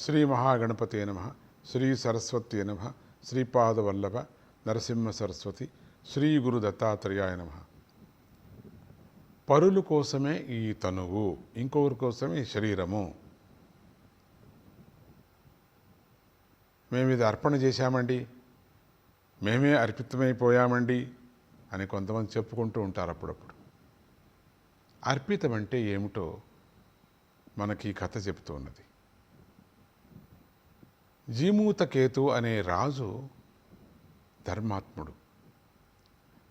శ్రీ మహాగణపతే నమ, శ్రీ సరస్వతి నమ, శ్రీపాదవల్లభ నరసింహ సరస్వతి, శ్రీ గురు దత్తాత్రేయాయ నమ. పరుల కోసమే ఈ తనువు, ఇంకొకరి కోసమే ఈ శరీరము. మేము ఇది అర్పణ చేశామండి, మేమే అర్పితమైపోయామండి అని కొంతమంది చెప్పుకుంటూ ఉంటారు అప్పుడప్పుడు. అర్పితం అంటే ఏమిటో మనకి కథ చెబుతూ ఉన్నది. జీమూతకేతు అనే రాజు ధర్మాత్ముడు.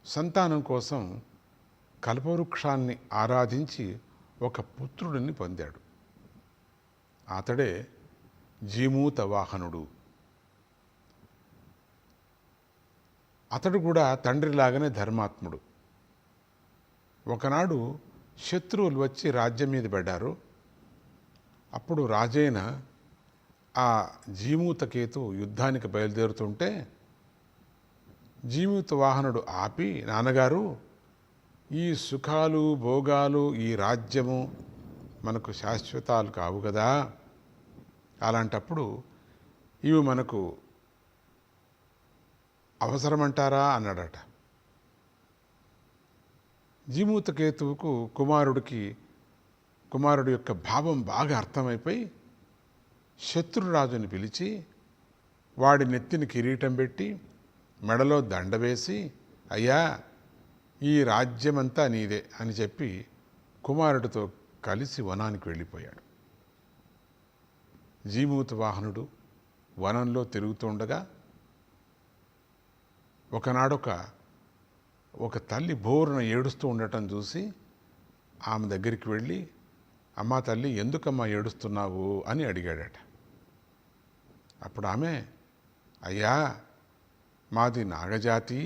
సంతానం కోసం కల్పవృక్షాన్ని ఆరాధించి ఒక పుత్రుడిని పొందాడు. అతడే జీమూత వాహనుడు. అతడు కూడా తండ్రిలాగానే ధర్మాత్ముడు. ఒకనాడు శత్రువులు వచ్చి రాజ్యం మీద పడ్డారు. అప్పుడు రాజైన ఆ జీమూతకేతు యుద్ధానికి బయలుదేరుతుంటే జీమూత వాహనుడు ఆపి, నాన్నగారు, ఈ సుఖాలు భోగాలు ఈ రాజ్యము మనకు శాశ్వతాలు కావు కదా, అలాంటప్పుడు ఇవి మనకు అవసరమంటారా అన్నాడట. జీమూతకేతువుకు కుమారుడి యొక్క భావం బాగా అర్థమైపోయి శత్రురాజుని పిలిచి వాడి నెత్తిని కిరీటం పెట్టి మెడలో దండ వేసి, అయ్యా, ఈ రాజ్యమంతా నీదే అని చెప్పి కుమారుడితో కలిసి వనానికి వెళ్ళిపోయాడు. జీమూత వాహనుడు వనంలో తిరుగుతుండగా ఒకనాడొక తల్లి బోరున ఏడుస్తూ ఉండటం చూసి ఆమె దగ్గరికి వెళ్ళి, అమ్మా తల్లి, ఎందుకమ్మా ఏడుస్తున్నావు అని అడిగాడట. అప్పుడు ఆమె, అయ్యా, మాది నాగజాతి,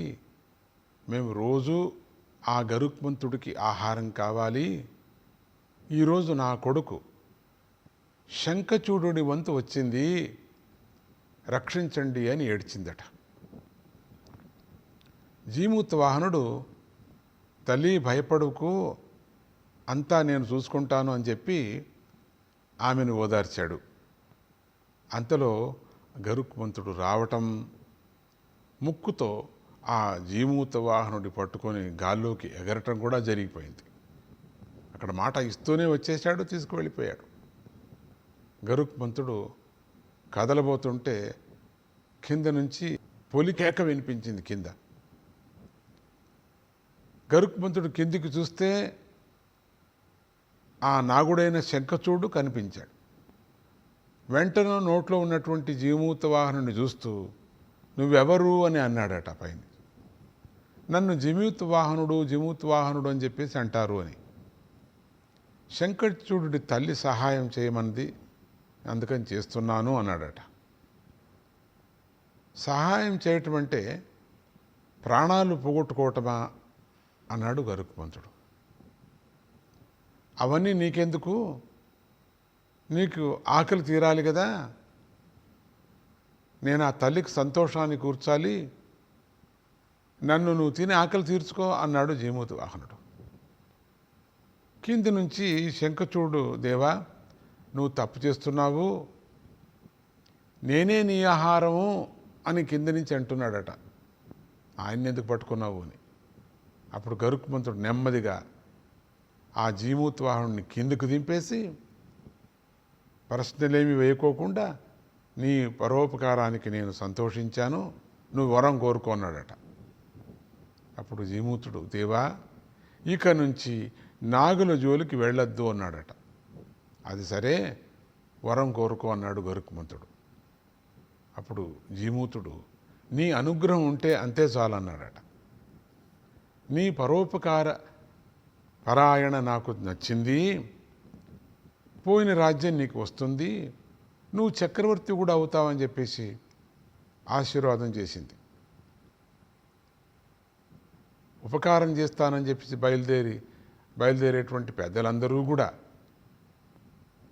మేము రోజు ఆ గరుత్మంతుడికి ఆహారం కావాలి. ఈరోజు నా కొడుకు శంఖచూడుని వంతు వచ్చింది, రక్షించండి అని ఏడ్చిందట. జీమూత వాహనుడు, తల్లి భయపడుకు, అంతా నేను చూసుకుంటాను అని చెప్పి ఆమెను ఓదార్చాడు. అంతలో గరుత్మంతుడు రావటం, ముక్కుతో ఆ జీమూత వాహనుడి పట్టుకొని గాల్లోకి ఎగరటం కూడా జరిగిపోయింది. అక్కడ మాట ఇస్తూనే వచ్చేశాడు, తీసుకువెళ్ళిపోయాడు. గరుత్మంతుడు కదలబోతుంటే కింద నుంచి పొలికేక వినిపించింది. కింద గరుత్మంతుడు కిందికి చూస్తే ఆ నాగుడైన శంఖచూడు కనిపించాడు. వెంటనే నోట్లో ఉన్నటువంటి జీమూత వాహనుని చూస్తూ, నువ్వెవరు అని అన్నాడట పైన. నన్ను జీమూత వాహనుడు అని చెప్పేసి అంటారు అని. శంఖచూడుడి తల్లి సహాయం చేయమన్నది, అందుకని చేస్తున్నాను అన్నాడట. సహాయం చేయటం అంటే ప్రాణాలు పోగొట్టుకోవటమా అన్నాడు గరుత్మంతుడు. అవన్నీ నీకెందుకు, నీకు ఆకలి తీరాలి కదా, నేను ఆ తల్లికి సంతోషాన్ని కూర్చాలి, నన్ను నువ్వు తిని ఆకలి తీర్చుకో అన్నాడు జీమూత వాహనుడు. కింది నుంచి శంఖచూడు, దేవా, నువ్వు తప్పు చేస్తున్నావు, నేనే నీ ఆహారము అని కింది నుంచి అంటున్నాడట. ఆయన్ని ఎందుకు పట్టుకున్నావు అని. అప్పుడు గరుత్మంతుడు నెమ్మదిగా ఆ జీమూత వాహనుడిని కిందకు దింపేసి, ప్రశ్నలేమి వేయకోకుండా, నీ పరోపకారానికి నేను సంతోషించాను, నువ్వు వరం కోరుకున్నాడట. అప్పుడు జీమూతుడు, దేవా, ఇక నుంచి నాగుల జోలికి వెళ్ళొద్దు అన్నాడట. అది సరే, వరం కోరుకో అన్నాడు గరుత్మంతుడు. అప్పుడు జీమూతుడు, నీ అనుగ్రహం ఉంటే అంతే చాలన్నాడట. నీ పరోపకార పరాయణ నాకు నచ్చింది, పోయిన రాజ్యం నీకు వస్తుంది, నువ్వు చక్రవర్తి కూడా అవుతావని చెప్పేసి ఆశీర్వాదం చేసింది. ఉపకారం చేస్తానని చెప్పేసి బయలుదేరేటువంటి పెద్దలందరూ కూడా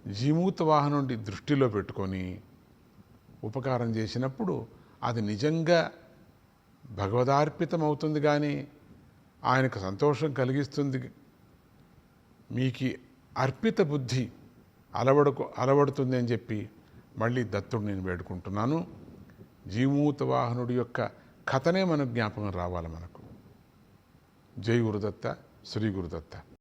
జీమూత వాహనుడి దృష్టిలో పెట్టుకొని ఉపకారం చేసినప్పుడు అది నిజంగా భగవదార్పితం అవుతుంది, కానీ ఆయనకు సంతోషం కలిగిస్తుంది. మీకు అర్పిత బుద్ధి అలవడుతుంది అని చెప్పి మళ్ళీ దత్తుడు నేను వేడుకుంటున్నాను. జీమూత వాహనుడి యొక్క కథనే మనకు జ్ఞాపకం రావాలి మనకు. జై గురుదత్త, శ్రీ గురుదత్త.